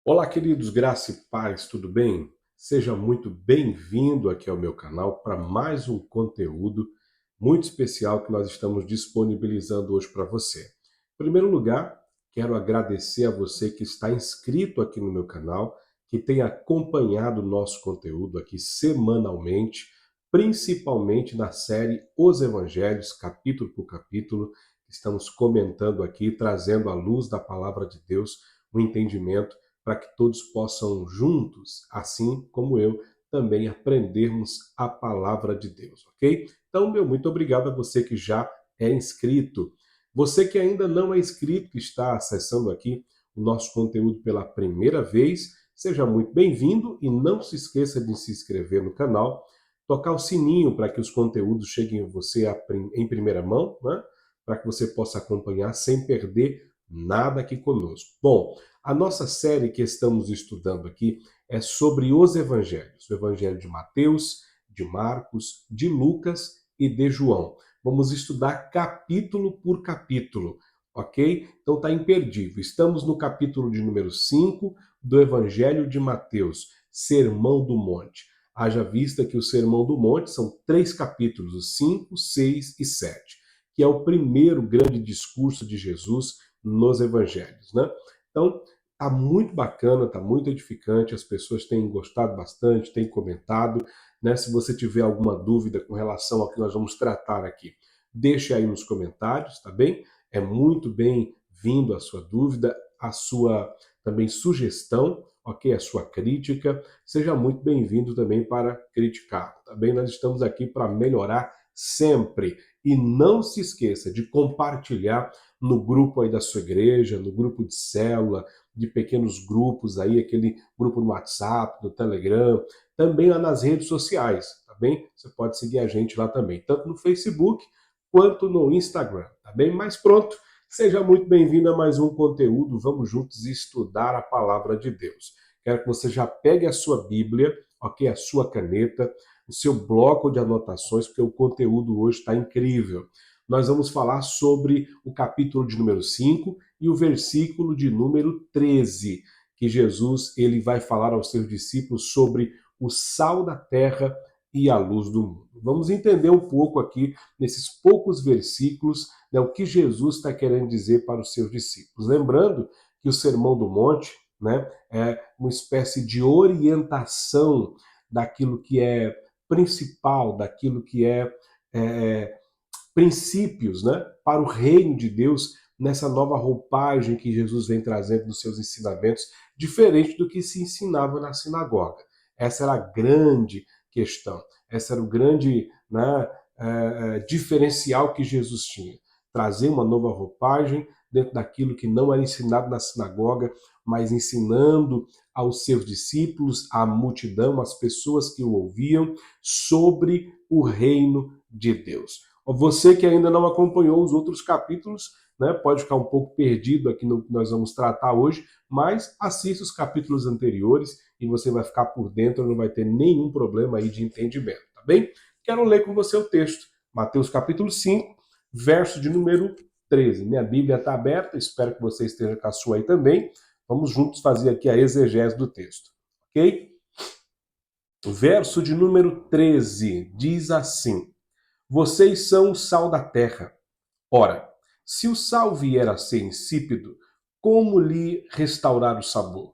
Olá, queridos, graça e paz, tudo bem? Seja muito bem-vindo aqui ao meu canal para mais um conteúdo muito especial que nós estamos disponibilizando hoje para você. Em primeiro lugar, quero agradecer a você que está inscrito aqui no meu canal, que tem acompanhado o nosso conteúdo aqui semanalmente, principalmente na série Os Evangelhos, capítulo por capítulo, que estamos comentando aqui, trazendo à luz da palavra de Deus o entendimento para que todos possam juntos, assim como eu, também aprendermos a palavra de Deus, ok? Então, meu muito obrigado a você que já é inscrito. Você que ainda não é inscrito, que está acessando aqui o nosso conteúdo pela primeira vez, seja muito bem-vindo e não se esqueça de se inscrever no canal, tocar o sininho para que os conteúdos cheguem a você em primeira mão, né? Para que você possa acompanhar sem perder nada aqui conosco. Bom, a nossa série que estamos estudando aqui é sobre os evangelhos. O evangelho de Mateus, de Marcos, de Lucas e de João. Vamos estudar capítulo por capítulo, ok? Então está imperdível. Estamos no capítulo de número 5 do evangelho de Mateus, Sermão do Monte. Haja vista que o Sermão do Monte são 3 capítulos, os 5, 6 e 7, que é o primeiro grande discurso de Jesus nos evangelhos, né? Então, tá muito bacana, tá muito edificante, as pessoas têm gostado bastante, têm comentado, né? Se você tiver alguma dúvida com relação ao que nós vamos tratar aqui, deixe aí nos comentários, tá bem? É muito bem-vindo a sua dúvida, a sua também sugestão, ok? A sua crítica, seja muito bem-vindo também para criticar, tá bem? Nós estamos aqui para melhorar sempre. E não se esqueça de compartilhar no grupo aí da sua igreja, no grupo de célula, de pequenos grupos aí, aquele grupo no WhatsApp, no Telegram, também lá nas redes sociais, tá bem? Você pode seguir a gente lá também, tanto no Facebook quanto no Instagram, tá bem? Mas pronto, seja muito bem-vindo a mais um conteúdo, vamos juntos estudar a palavra de Deus. Quero que você já pegue a sua Bíblia, ok? A sua caneta, o seu bloco de anotações, porque o conteúdo hoje está incrível. Nós vamos falar sobre o capítulo de número 5 e o versículo de número 13, que Jesus ele vai falar aos seus discípulos sobre o sal da terra e a luz do mundo. Vamos entender um pouco aqui, nesses poucos versículos, né, o que Jesus está querendo dizer para os seus discípulos. Lembrando que o Sermão do Monte, né, é uma espécie de orientação daquilo que é principal, daquilo que é princípios, né, para o reino de Deus nessa nova roupagem que Jesus vem trazendo nos seus ensinamentos, diferente do que se ensinava na sinagoga. Essa era a grande questão, essa era o grande, né, diferencial que Jesus tinha. Trazer uma nova roupagem dentro daquilo que não era ensinado na sinagoga, mas ensinando aos seus discípulos, à multidão, às pessoas que o ouviam, sobre o reino de Deus. Você que ainda não acompanhou os outros capítulos, né, pode ficar um pouco perdido aqui no que nós vamos tratar hoje, mas assista os capítulos anteriores e você vai ficar por dentro, não vai ter nenhum problema aí de entendimento, tá bem? Quero ler com você o texto, Mateus capítulo 5, verso de número 13. Minha Bíblia está aberta, espero que você esteja com a sua aí também. Vamos juntos fazer aqui a exegese do texto, ok? O verso de número 13 diz assim: Vocês são o sal da terra. Ora, se o sal vier a ser insípido, como lhe restaurar o sabor?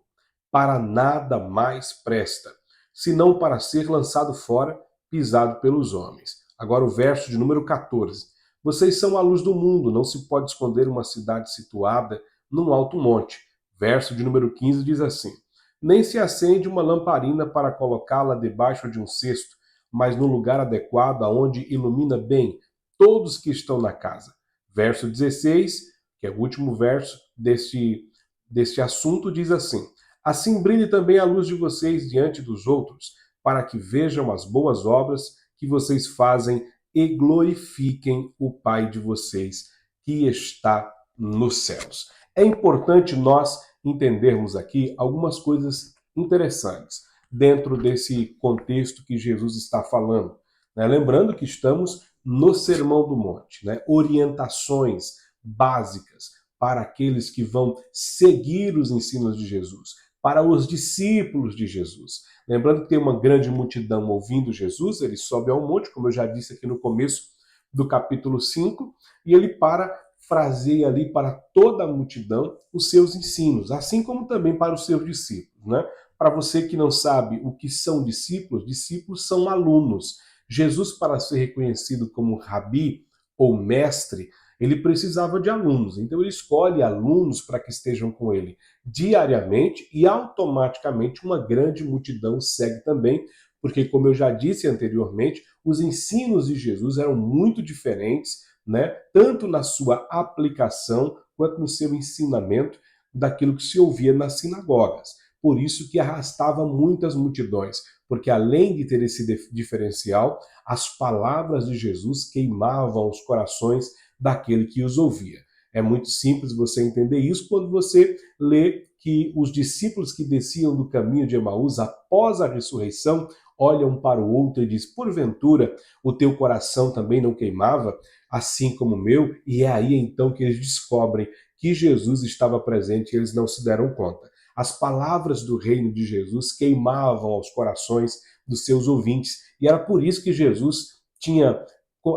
Para nada mais presta, senão para ser lançado fora, pisado pelos homens. Agora o verso de número 14. Vocês são a luz do mundo, não se pode esconder uma cidade situada num alto monte. Verso de número 15 diz assim: Nem se acende uma lamparina para colocá-la debaixo de um cesto, mas no lugar adequado, aonde ilumina bem todos que estão na casa. Verso 16, que é o último verso deste assunto, diz assim: Assim brilhe também a luz de vocês diante dos outros, para que vejam as boas obras que vocês fazem e glorifiquem o Pai de vocês que está nos céus. É importante nós entendermos aqui algumas coisas interessantes dentro desse contexto que Jesus está falando, né? Lembrando que estamos no Sermão do Monte, né? Orientações básicas para aqueles que vão seguir os ensinos de Jesus, para os discípulos de Jesus. Lembrando que tem uma grande multidão ouvindo Jesus, ele sobe ao monte, como eu já disse aqui no começo do capítulo 5, e ele fraseia ali para toda a multidão os seus ensinos, assim como também para os seus discípulos, né? Para você que não sabe o que são discípulos, discípulos são alunos. Jesus, para ser reconhecido como rabi ou mestre, ele precisava de alunos. Então ele escolhe alunos para que estejam com ele diariamente e automaticamente uma grande multidão segue também, porque como eu já disse anteriormente, os ensinos de Jesus eram muito diferentes, né? Tanto na sua aplicação quanto no seu ensinamento daquilo que se ouvia nas sinagogas. Por isso que arrastava muitas multidões, porque além de ter esse diferencial, as palavras de Jesus queimavam os corações daquele que os ouvia. É muito simples você entender isso quando você lê que os discípulos que desciam do caminho de Emaús após a ressurreição olham para o outro e diz: porventura o teu coração também não queimava, assim como o meu? E é aí então que eles descobrem que Jesus estava presente e eles não se deram conta. As palavras do reino de Jesus queimavam aos corações dos seus ouvintes. E era por isso que Jesus tinha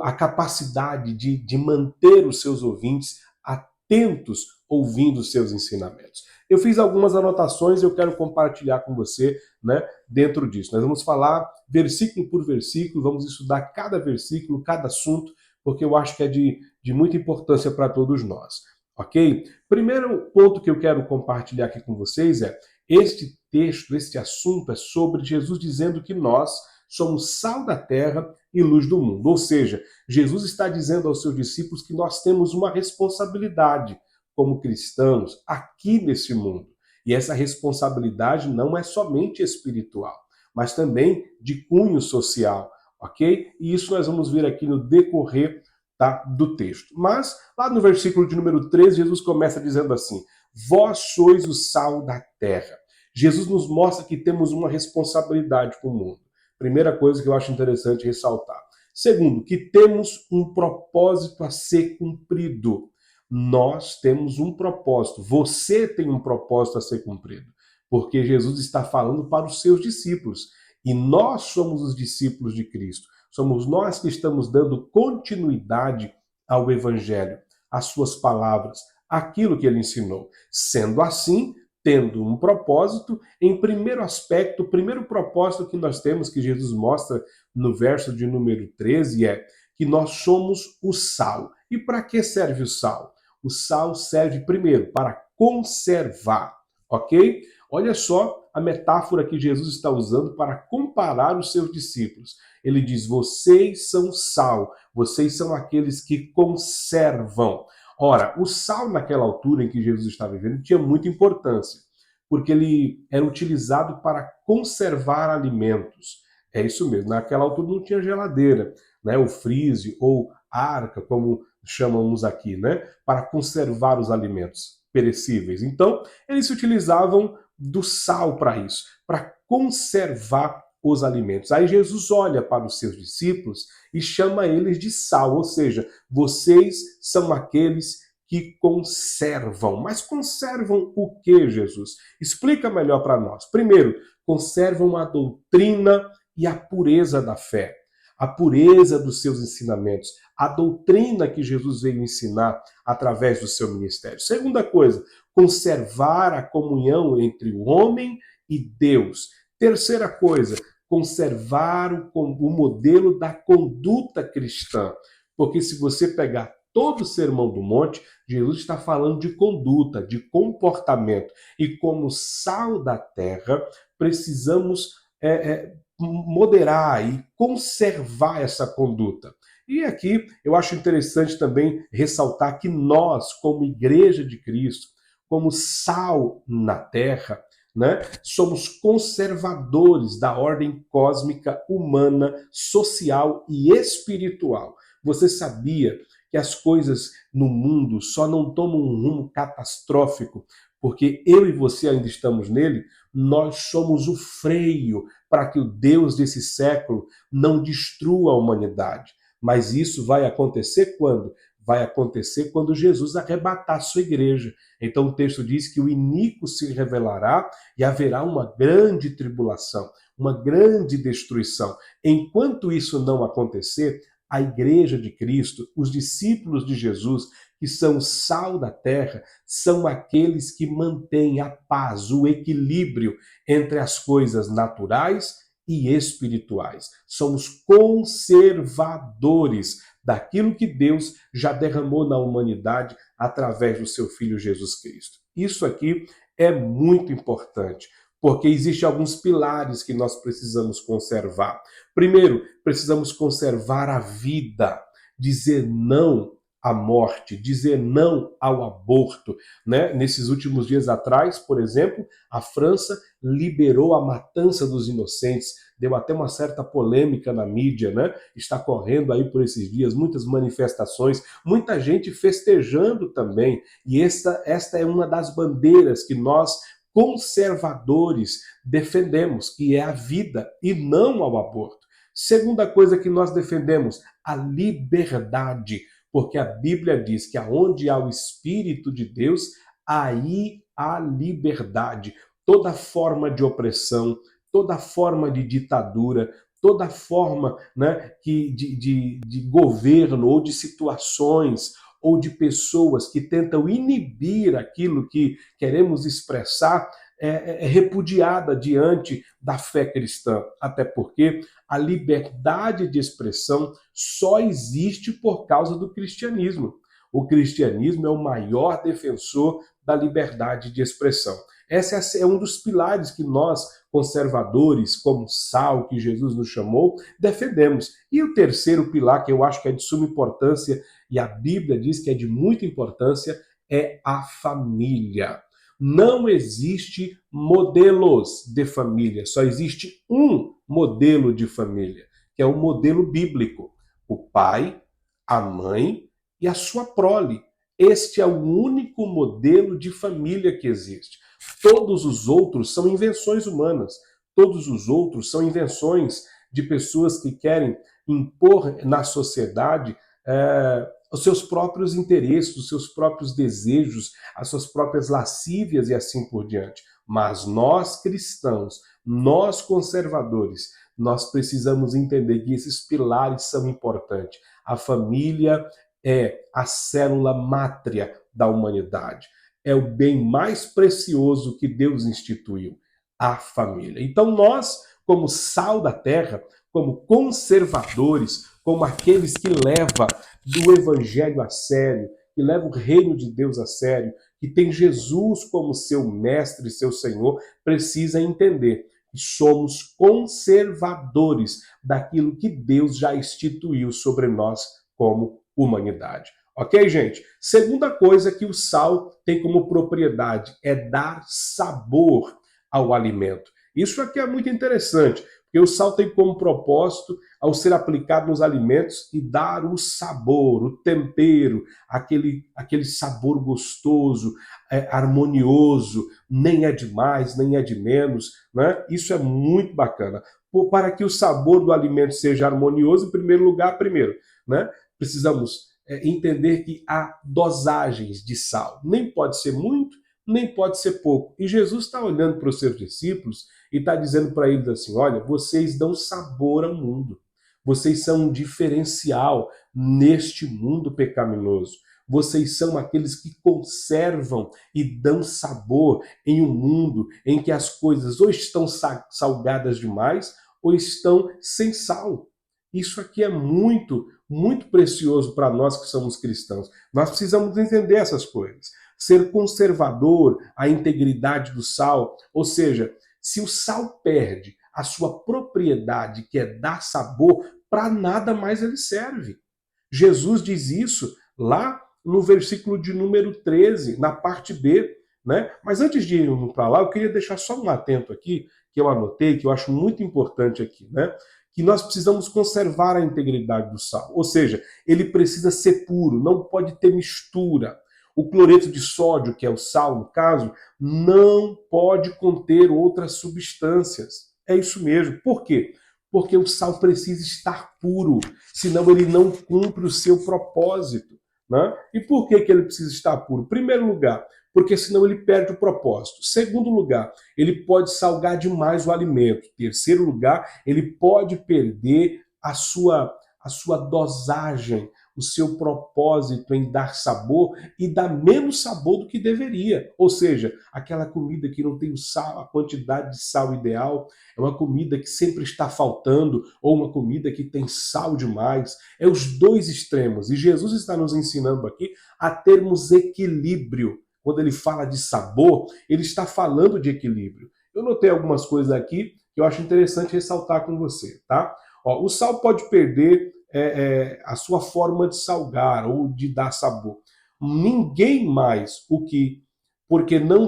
a capacidade de manter os seus ouvintes atentos ouvindo os seus ensinamentos. Eu fiz algumas anotações e eu quero compartilhar com você, né, dentro disso. Nós vamos falar versículo por versículo, vamos estudar cada versículo, cada assunto, porque eu acho que é de muita importância para todos nós. Ok? Primeiro ponto que eu quero compartilhar aqui com vocês é este texto, este assunto é sobre Jesus dizendo que nós somos sal da terra e luz do mundo. Ou seja, Jesus está dizendo aos seus discípulos que nós temos uma responsabilidade como cristãos aqui nesse mundo. E essa responsabilidade não é somente espiritual, mas também de cunho social, ok? E isso nós vamos ver aqui no decorrer, tá, do texto. Mas, lá no versículo de número 13, Jesus começa dizendo assim: vós sois o sal da terra. Jesus nos mostra que temos uma responsabilidade com o mundo. Primeira coisa que eu acho interessante ressaltar. Segundo, que temos um propósito a ser cumprido. Nós temos um propósito. Você tem um propósito a ser cumprido. Porque Jesus está falando para os seus discípulos. E nós somos os discípulos de Cristo. Somos nós que estamos dando continuidade ao Evangelho, às suas palavras, aquilo que ele ensinou. Sendo assim, tendo um propósito, em primeiro aspecto, o primeiro propósito que nós temos, que Jesus mostra no verso de número 13, é que nós somos o sal. E para que serve o sal? O sal serve, primeiro, para conservar, ok? Olha só a metáfora que Jesus está usando para comparar os seus discípulos. Ele diz: vocês são sal, vocês são aqueles que conservam. Ora, o sal naquela altura em que Jesus estava vivendo tinha muita importância, porque ele era utilizado para conservar alimentos. É isso mesmo, naquela altura não tinha geladeira, né? O freezer ou arca, como chamamos aqui, né? Para conservar os alimentos perecíveis. Então, eles se utilizavam do sal para isso, para conservar os alimentos. Aí Jesus olha para os seus discípulos e chama eles de sal, ou seja, vocês são aqueles que conservam. Mas conservam o que, Jesus? Explica melhor para nós. Primeiro, conservam a doutrina e a pureza da fé, a pureza dos seus ensinamentos, a doutrina que Jesus veio ensinar através do seu ministério. Segunda coisa, conservar a comunhão entre o homem e Deus. Terceira coisa, conservar o modelo da conduta cristã. Porque se você pegar todo o Sermão do Monte, Jesus está falando de conduta, de comportamento. E como sal da terra, precisamos moderar e conservar essa conduta. E aqui eu acho interessante também ressaltar que nós, como Igreja de Cristo, como sal na terra, né, somos conservadores da ordem cósmica, humana, social e espiritual. Você sabia que as coisas no mundo só não tomam um rumo catastrófico porque eu e você ainda estamos nele? Nós somos o freio para que o Deus desse século não destrua a humanidade. Mas isso vai acontecer quando? vai acontecer quando Jesus arrebatar a sua igreja. Então o texto diz que o iníquo se revelará e haverá uma grande tribulação, uma grande destruição. Enquanto isso não acontecer, a igreja de Cristo, os discípulos de Jesus, que são o sal da terra, são aqueles que mantêm a paz, o equilíbrio entre as coisas naturais e espirituais. Somos conservadores daquilo que Deus já derramou na humanidade através do seu Filho Jesus Cristo. Isso aqui é muito importante, porque existem alguns pilares que nós precisamos conservar. Primeiro, precisamos conservar a vida, dizer não à morte, dizer não ao aborto, né? Nesses últimos dias atrás, por exemplo, a França liberou a matança dos inocentes, deu até uma certa polêmica na mídia, né? Está correndo aí por esses dias muitas manifestações, muita gente festejando também, e esta é uma das bandeiras que nós conservadores defendemos, que é a vida e não ao aborto. Segunda coisa que nós defendemos, a liberdade, porque a Bíblia diz que aonde há o Espírito de Deus, aí há liberdade. Toda forma de opressão, toda forma de ditadura, toda forma, né, de governo ou de situações ou de pessoas que tentam inibir aquilo que queremos expressar, é repudiada diante da fé cristã, até porque a liberdade de expressão só existe por causa do cristianismo. O cristianismo é o maior defensor da liberdade de expressão. Esse é um dos pilares que nós, conservadores, como sal que Jesus nos chamou, defendemos. E o terceiro pilar, que eu acho que é de suma importância, e a Bíblia diz que é de muita importância, é a família. Não existe modelos de família, só existe um modelo de família, que é o modelo bíblico. O pai, a mãe e a sua prole. Este é o único modelo de família que existe. Todos os outros são invenções humanas. Todos os outros são invenções de pessoas que querem impor na sociedade os seus próprios interesses, os seus próprios desejos, as suas próprias lascívias e assim por diante. Mas nós cristãos, nós conservadores, nós precisamos entender que esses pilares são importantes. A família é a célula mátria da humanidade. É o bem mais precioso que Deus instituiu, a família. Então nós, como sal da terra, como conservadores, como aqueles que levam do evangelho a sério, que levam o reino de Deus a sério, que tem Jesus como seu mestre, seu Senhor, precisa entender que somos conservadores daquilo que Deus já instituiu sobre nós como humanidade. Ok, gente? Segunda coisa que o sal tem como propriedade é dar sabor ao alimento. Isso aqui é muito interessante, porque o sal tem como propósito, ao ser aplicado nos alimentos, e dar o sabor, o tempero, aquele sabor gostoso, harmonioso, nem é de mais, nem é de menos, né? Isso é muito bacana. Para que o sabor do alimento seja harmonioso, em primeiro lugar, né? Precisamos entender que há dosagens de sal. Nem pode ser muito, nem pode ser pouco. E Jesus está olhando para os seus discípulos e está dizendo para eles assim, olha, vocês dão sabor ao mundo. Vocês são um diferencial neste mundo pecaminoso. Vocês são aqueles que conservam e dão sabor em um mundo em que as coisas ou estão salgadas demais ou estão sem sal. Isso aqui é muito, muito precioso para nós que somos cristãos. Nós precisamos entender essas coisas. Ser conservador, a integridade do sal, ou seja, se o sal perde a sua propriedade, que é dar sabor, para nada mais ele serve. Jesus diz isso lá no versículo de número 13, na parte B, né? Mas antes de ir para lá, eu queria deixar só um atento aqui, que eu anotei, que eu acho muito importante aqui, né? Que nós precisamos conservar a integridade do sal. Ou seja, ele precisa ser puro, não pode ter mistura. O cloreto de sódio, que é o sal no caso, não pode conter outras substâncias. É isso mesmo. Por quê? Porque o sal precisa estar puro, senão ele não cumpre o seu propósito. né? E por que ele precisa estar puro? Primeiro lugar, porque senão ele perde o propósito. Segundo lugar, ele pode salgar demais o alimento. Terceiro lugar, ele pode perder a sua dosagem, o seu propósito em dar sabor e dar menos sabor do que deveria. Ou seja, aquela comida que não tem o sal, a quantidade de sal ideal, é uma comida que sempre está faltando, ou uma comida que tem sal demais. É os dois extremos. E Jesus está nos ensinando aqui a termos equilíbrio. Quando ele fala de sabor, ele está falando de equilíbrio. Eu notei algumas coisas aqui que eu acho interessante ressaltar com você, tá? Ó, o sal pode perder a sua forma de salgar ou de dar sabor. Ninguém mais porque não,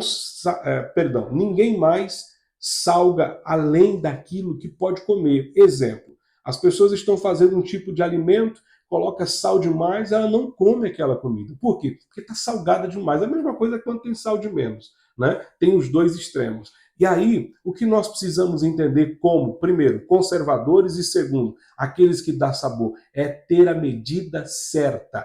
perdão, ninguém mais salga além daquilo que pode comer. Exemplo, as pessoas estão fazendo um tipo de alimento, coloca sal demais, ela não come aquela comida. Por quê? Porque está salgada demais. É a mesma coisa quando tem sal de menos, né? Tem os dois extremos. E aí, o que nós precisamos entender como, primeiro, conservadores e segundo, aqueles que dão sabor, é ter a medida certa,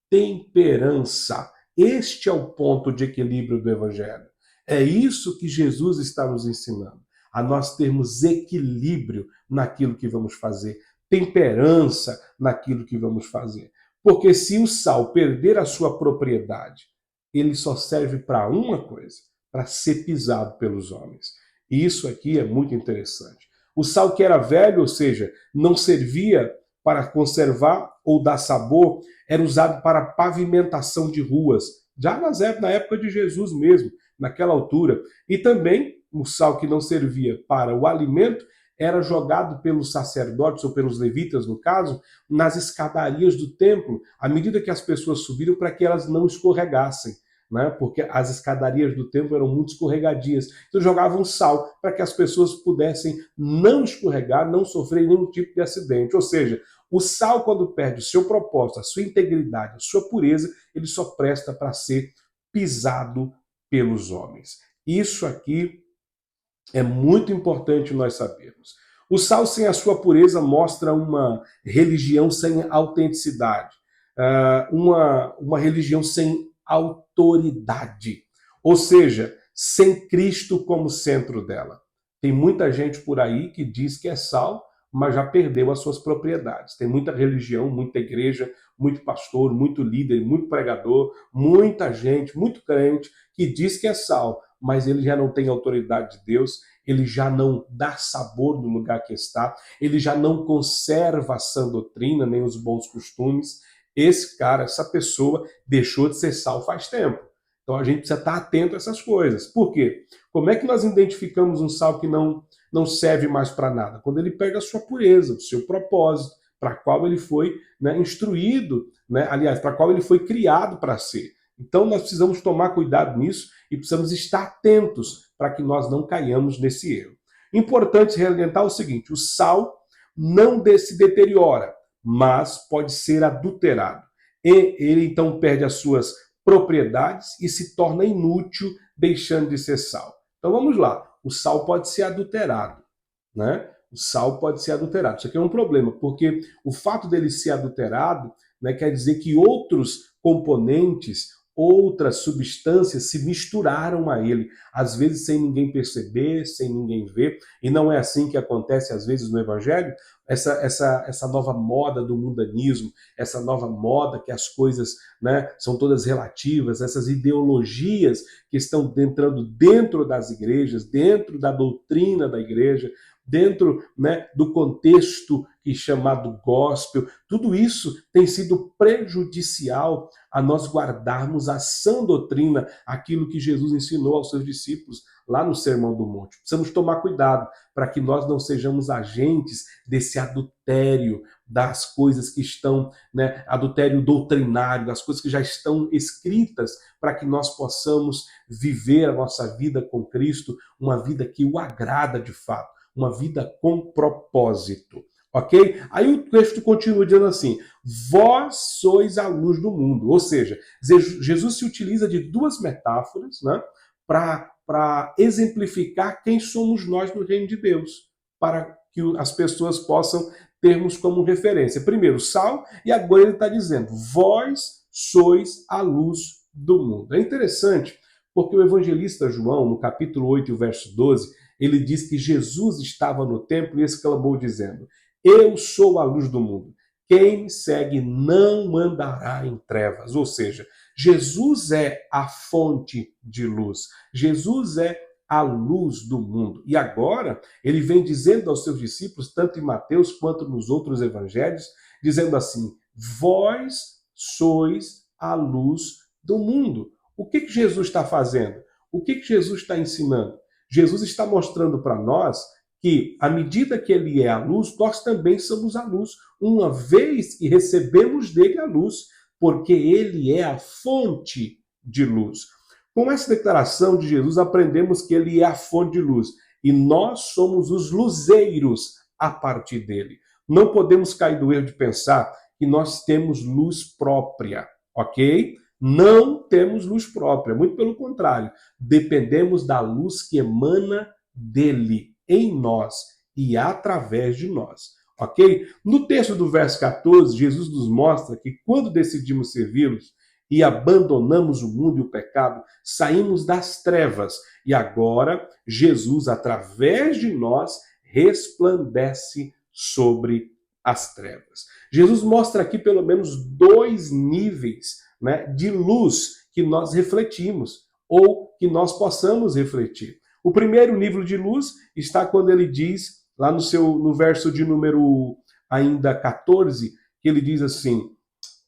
temperança. Este é o ponto de equilíbrio do Evangelho. É isso que Jesus está nos ensinando, a nós termos equilíbrio naquilo que vamos fazer, temperança naquilo que vamos fazer. Porque se o sal perder a sua propriedade, ele só serve para uma coisa, para ser pisado pelos homens. E isso aqui é muito interessante. O sal que era velho, ou seja, não servia para conservar ou dar sabor, era usado para pavimentação de ruas, já na época de Jesus mesmo, naquela altura. E também o sal que não servia para o alimento era jogado pelos sacerdotes, ou pelos levitas, no caso, nas escadarias do templo, à medida que as pessoas subiram, para que elas não escorregassem, né? Porque as escadarias do templo eram muito escorregadias. Então jogavam sal para que as pessoas pudessem não escorregar, não sofrer nenhum tipo de acidente. Ou seja, o sal, quando perde o seu propósito, a sua integridade, a sua pureza, ele só presta para ser pisado pelos homens. Isso aqui é muito importante nós sabermos. O sal sem a sua pureza mostra uma religião sem autenticidade, uma religião sem autoridade, ou seja, sem Cristo como centro dela. Tem muita gente por aí que diz que é sal, mas já perdeu as suas propriedades. Tem muita religião, muita igreja, muito pastor, muito líder, muito pregador, muita gente, muito crente que diz que é sal, mas ele já não tem autoridade de Deus, ele já não dá sabor no lugar que está, ele já não conserva a sã doutrina, nem os bons costumes. Esse cara, essa pessoa, deixou de ser sal faz tempo. Então a gente precisa estar atento a essas coisas. Por quê? Como é que nós identificamos um sal que não serve mais para nada? Quando ele perde a sua pureza, o seu propósito, para qual ele foi, né, instruído, né, aliás, para qual ele foi criado para ser. Então nós precisamos tomar cuidado nisso e precisamos estar atentos para que nós não caiamos nesse erro. Importante ressaltar o seguinte: o sal não se deteriora, mas pode ser adulterado. E ele então perde as suas propriedades e se torna inútil, deixando de ser sal. Então vamos lá, o sal pode ser adulterado, né? O sal pode ser adulterado. Isso aqui é um problema, porque o fato dele ser adulterado, né, quer dizer que outros componentes, outras substâncias se misturaram a ele, às vezes sem ninguém perceber, sem ninguém ver, e não é assim que acontece às vezes no Evangelho. Essa nova moda do mundanismo, essa nova moda que as coisas, né, são todas relativas, essas ideologias que estão entrando dentro das igrejas, dentro da doutrina da igreja, dentro, né, do contexto chamado gospel, tudo isso tem sido prejudicial a nós guardarmos a sã doutrina, aquilo que Jesus ensinou aos seus discípulos lá no Sermão do Monte. Precisamos tomar cuidado para que nós não sejamos agentes desse adultério das coisas que estão, né, adultério doutrinário, das coisas que já estão escritas, para que nós possamos viver a nossa vida com Cristo, uma vida que o agrada de fato, uma vida com propósito. Ok? Aí o texto continua dizendo assim: vós sois a luz do mundo. Ou seja, Jesus se utiliza de duas metáforas, né, para exemplificar quem somos nós no reino de Deus, para que as pessoas possam termos como referência. Primeiro, sal, e agora ele está dizendo: vós sois a luz do mundo. É interessante, porque o evangelista João, no capítulo 8, verso 12, ele diz que Jesus estava no templo e exclamou dizendo: eu sou a luz do mundo. Quem me segue não andará em trevas. Ou seja, Jesus é a fonte de luz. Jesus é a luz do mundo. E agora, ele vem dizendo aos seus discípulos, tanto em Mateus quanto nos outros evangelhos, dizendo assim: vós sois a luz do mundo. O que Jesus está fazendo? O que Jesus está ensinando? Jesus está mostrando para nós que, à medida que ele é a luz, nós também somos a luz, uma vez que recebemos dele a luz, porque ele é a fonte de luz. Com essa declaração de Jesus, aprendemos que ele é a fonte de luz e nós somos os luzeiros a partir dele. Não podemos cair do erro de pensar que nós temos luz própria, ok? Não temos luz própria, muito pelo contrário, dependemos da luz que emana dele, em nós e através de nós, ok? No texto do verso 14, Jesus nos mostra que quando decidimos servi-los e abandonamos o mundo e o pecado, saímos das trevas e agora Jesus, através de nós, resplandece sobre as trevas. Jesus mostra aqui pelo menos dois níveis, né, de luz que nós refletimos ou que nós possamos refletir. O primeiro nível de luz está quando ele diz, lá no verso de número ainda 14, que ele diz assim: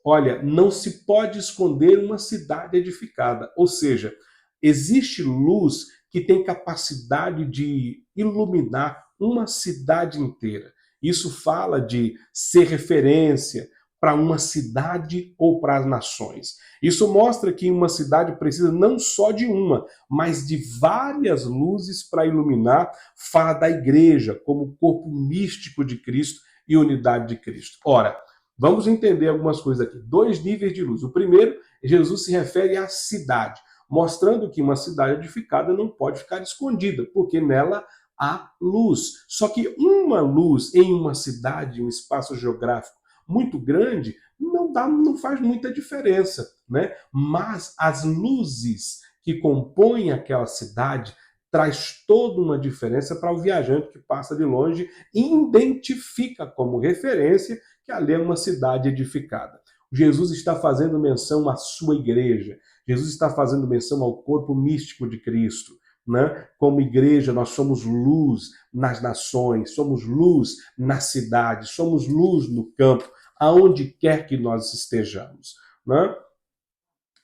olha, não se pode esconder uma cidade edificada. Ou seja, existe luz que tem capacidade de iluminar uma cidade inteira. Isso fala de ser referência para uma cidade ou para as nações. Isso mostra que uma cidade precisa não só de uma, mas de várias luzes para iluminar. Fala da igreja como corpo místico de Cristo e unidade de Cristo. Ora, vamos entender algumas coisas aqui. Dois níveis de luz. O primeiro, Jesus se refere à cidade, mostrando que uma cidade edificada não pode ficar escondida, porque nela há luz. Só que uma luz em uma cidade, um espaço geográfico muito grande, não faz muita diferença, né? Mas as luzes que compõem aquela cidade traz toda uma diferença para o viajante que passa de longe e identifica como referência que ali é uma cidade edificada. Jesus está fazendo menção à sua igreja. Jesus está fazendo menção ao corpo místico de Cristo. Né? Como igreja, nós somos luz nas nações, somos luz na cidade, somos luz no campo, aonde quer que nós estejamos. Né?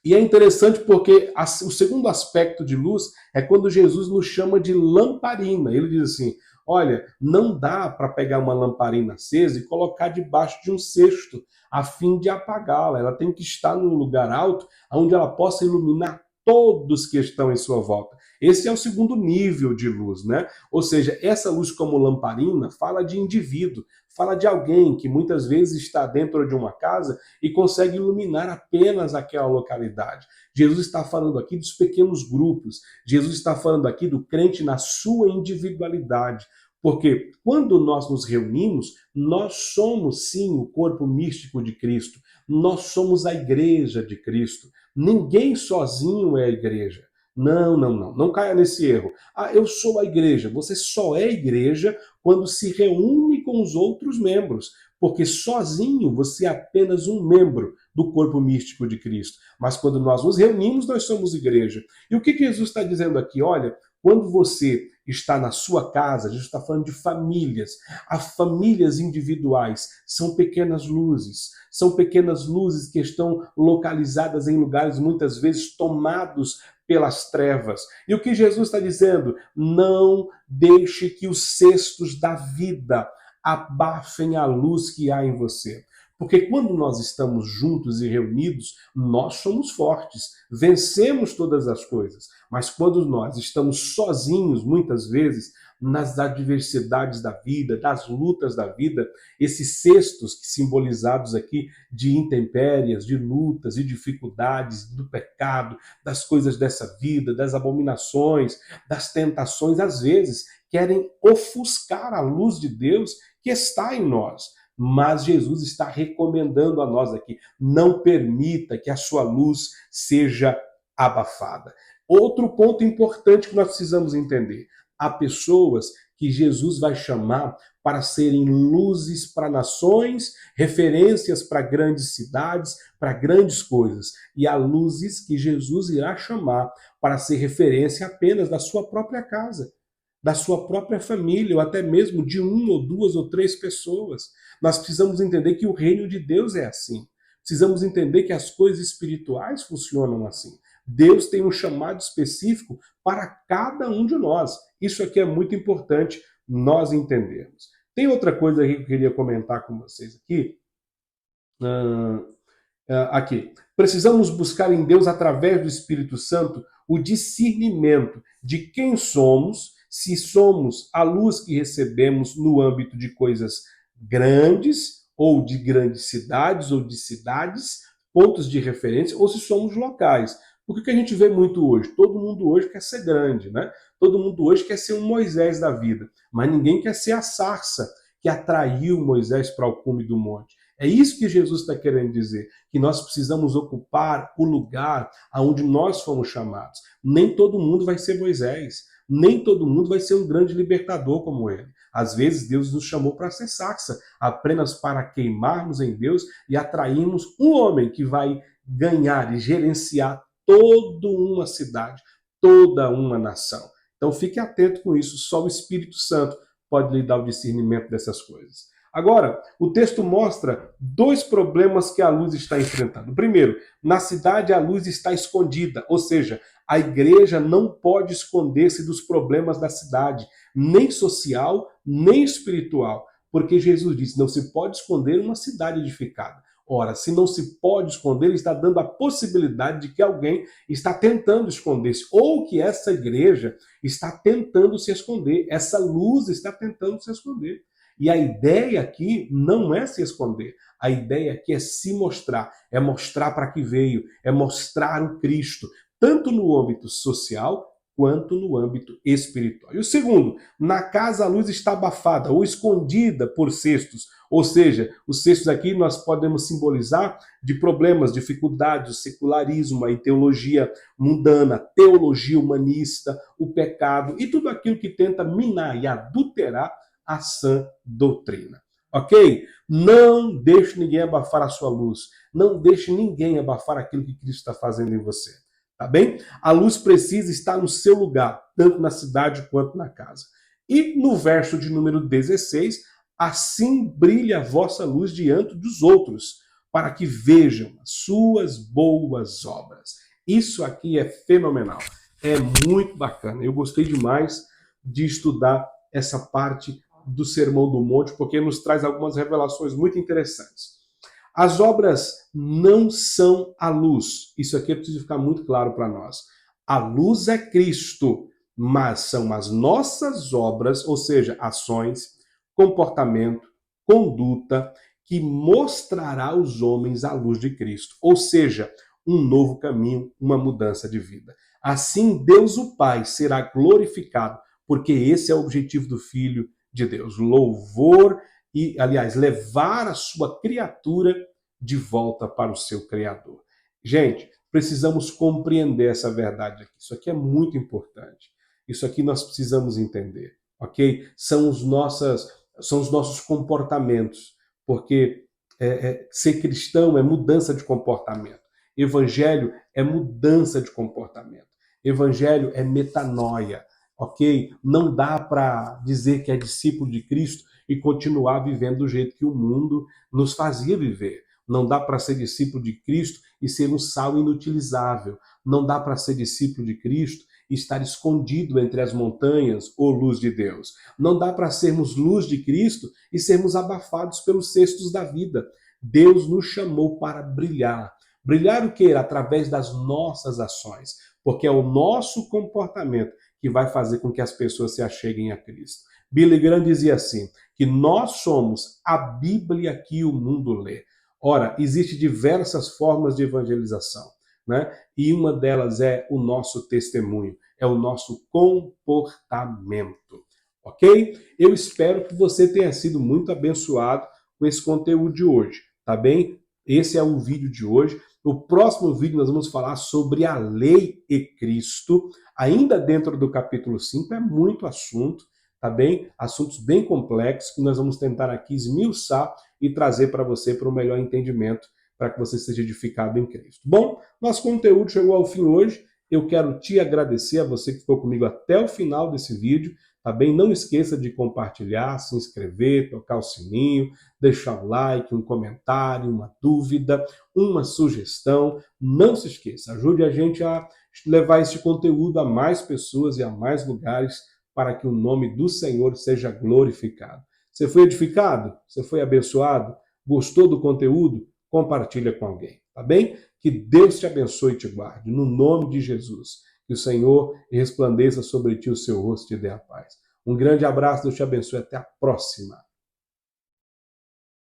E é interessante porque o segundo aspecto de luz é quando Jesus nos chama de lamparina. Ele diz assim: olha, não dá para pegar uma lamparina acesa e colocar debaixo de um cesto a fim de apagá-la. Ela tem que estar num lugar alto onde ela possa iluminar todos que estão em sua volta. Esse é o segundo nível de luz, né? Ou seja, essa luz como lamparina fala de indivíduo, fala de alguém que muitas vezes está dentro de uma casa e consegue iluminar apenas aquela localidade. Jesus está falando aqui dos pequenos grupos, Jesus está falando aqui do crente na sua individualidade. Porque quando nós nos reunimos, nós somos sim o corpo místico de Cristo, nós somos a igreja de Cristo. Ninguém sozinho é a igreja. Não caia nesse erro. Ah, eu sou a igreja. Você só é igreja quando se reúne com os outros membros, porque sozinho você é apenas um membro do corpo místico de Cristo. Mas quando nós nos reunimos, nós somos igreja. E o que Jesus está dizendo aqui? Olha, quando você está na sua casa, Jesus está falando de famílias. As famílias individuais são pequenas luzes que estão localizadas em lugares muitas vezes tomados pelas trevas. E o que Jesus está dizendo? Não deixe que os cestos da vida abafem a luz que há em você. Porque quando nós estamos juntos e reunidos, nós somos fortes, vencemos todas as coisas. Mas quando nós estamos sozinhos, muitas vezes, nas adversidades da vida, das lutas da vida, esses cestos que simbolizados aqui de intempéries, de lutas e dificuldades, do pecado, das coisas dessa vida, das abominações, das tentações, às vezes querem ofuscar a luz de Deus que está em nós. mas Jesus está recomendando a nós aqui, não permita que a sua luz seja abafada. Outro ponto importante que nós precisamos entender, há pessoas que Jesus vai chamar para serem luzes para nações, referências para grandes cidades, para grandes coisas. E há luzes que Jesus irá chamar para ser referência apenas da sua própria casa, da sua própria família, ou até mesmo de uma ou duas ou três pessoas. Nós precisamos entender que o reino de Deus é assim. Precisamos entender que as coisas espirituais funcionam assim. Deus tem um chamado específico para cada um de nós. Isso aqui é muito importante nós entendermos. Tem outra coisa aqui que eu queria comentar com vocês aqui. Aqui. Precisamos buscar em Deus, através do Espírito Santo, o discernimento de quem somos, se somos a luz que recebemos no âmbito de coisas grandes, ou de grandes cidades, ou de cidades, pontos de referência, ou se somos locais. Porque o que a gente vê muito hoje? Todo mundo hoje quer ser grande, né? Todo mundo hoje quer ser um Moisés da vida, mas ninguém quer ser a sarça que atraiu Moisés para o cume do monte. É isso que Jesus está querendo dizer, que nós precisamos ocupar o lugar aonde nós fomos chamados. Nem todo mundo vai ser Moisés, nem todo mundo vai ser um grande libertador como ele. Às vezes Deus nos chamou para ser sarça, apenas para queimarmos em Deus e atrairmos um homem que vai ganhar e gerenciar toda uma cidade, toda uma nação. Então fique atento com isso, só o Espírito Santo pode lhe dar o discernimento dessas coisas. Agora, o texto mostra dois problemas que a luz está enfrentando. Primeiro, na cidade a luz está escondida, ou seja, a igreja não pode esconder-se dos problemas da cidade, nem social, nem espiritual, porque Jesus disse, não se pode esconder uma cidade edificada. Ora, se não se pode esconder, ele está dando a possibilidade de que alguém está tentando esconder-se, ou que essa igreja está tentando se esconder, essa luz está tentando se esconder. E a ideia aqui não é se esconder, a ideia aqui é se mostrar, é mostrar para que veio, é mostrar o Cristo, tanto no âmbito social quanto no âmbito espiritual. E o segundo, na casa a luz está abafada ou escondida por cestos, ou seja, os cestos aqui nós podemos simbolizar de problemas, dificuldades, o secularismo, a teologia mundana, teologia humanista, o pecado e tudo aquilo que tenta minar e adulterar a sã doutrina. Ok? Não deixe ninguém abafar a sua luz. Não deixe ninguém abafar aquilo que Cristo está fazendo em você. Tá bem? A luz precisa estar no seu lugar, tanto na cidade quanto na casa. E no verso de número 16, assim brilha a vossa luz diante dos outros, para que vejam as suas boas obras. Isso aqui é fenomenal. É muito bacana. Eu gostei demais de estudar essa parte do Sermão do Monte, porque nos traz algumas revelações muito interessantes. As obras não são a luz. Isso aqui precisa ficar muito claro para nós. A luz é Cristo, mas são as nossas obras, ou seja, ações, comportamento, conduta, que mostrará aos homens a luz de Cristo. Ou seja, um novo caminho, uma mudança de vida. Assim, Deus o Pai será glorificado, porque esse é o objetivo do Filho de Deus. Louvor e, aliás, levar a sua criatura de volta para o seu Criador. Gente, precisamos compreender essa verdade aqui. Isso aqui é muito importante. Isso aqui nós precisamos entender, ok? São os nossos comportamentos, porque ser cristão é mudança de comportamento. Evangelho é mudança de comportamento. Evangelho é metanoia, ok? Não dá para dizer que é discípulo de Cristo e continuar vivendo do jeito que o mundo nos fazia viver. Não dá para ser discípulo de Cristo e ser um sal inutilizável. Não dá para ser discípulo de Cristo e estar escondido entre as montanhas ou luz de Deus. Não dá para sermos luz de Cristo e sermos abafados pelos cestos da vida. Deus nos chamou para brilhar. Brilhar o quê? Através das nossas ações, porque é o nosso comportamento que vai fazer com que as pessoas se acheguem a Cristo. Billy Graham dizia assim, que nós somos a Bíblia que o mundo lê. Ora, existem diversas formas de evangelização, né? E uma delas é o nosso testemunho, é o nosso comportamento, ok? Eu espero que você tenha sido muito abençoado com esse conteúdo de hoje, tá bem? Esse é o vídeo de hoje. No próximo vídeo nós vamos falar sobre a lei e Cristo, ainda dentro do capítulo 5, é muito assunto, tá bem? Assuntos bem complexos que nós vamos tentar aqui esmiuçar e trazer para você para um melhor entendimento, para que você seja edificado em Cristo. Bom, nosso conteúdo chegou ao fim hoje. Eu quero te agradecer a você que ficou comigo até o final desse vídeo, tá bem? Não esqueça de compartilhar, se inscrever, tocar o sininho, deixar um like, um comentário, uma dúvida, uma sugestão. Não se esqueça, ajude a gente a levar esse conteúdo a mais pessoas e a mais lugares para que o nome do Senhor seja glorificado. Você foi edificado? Você foi abençoado? Gostou do conteúdo? Compartilha com alguém, tá bem? Que Deus te abençoe e te guarde, no nome de Jesus. Que o Senhor resplandeça sobre ti o seu rosto e te dê a paz. Um grande abraço, Deus te abençoe, até a próxima.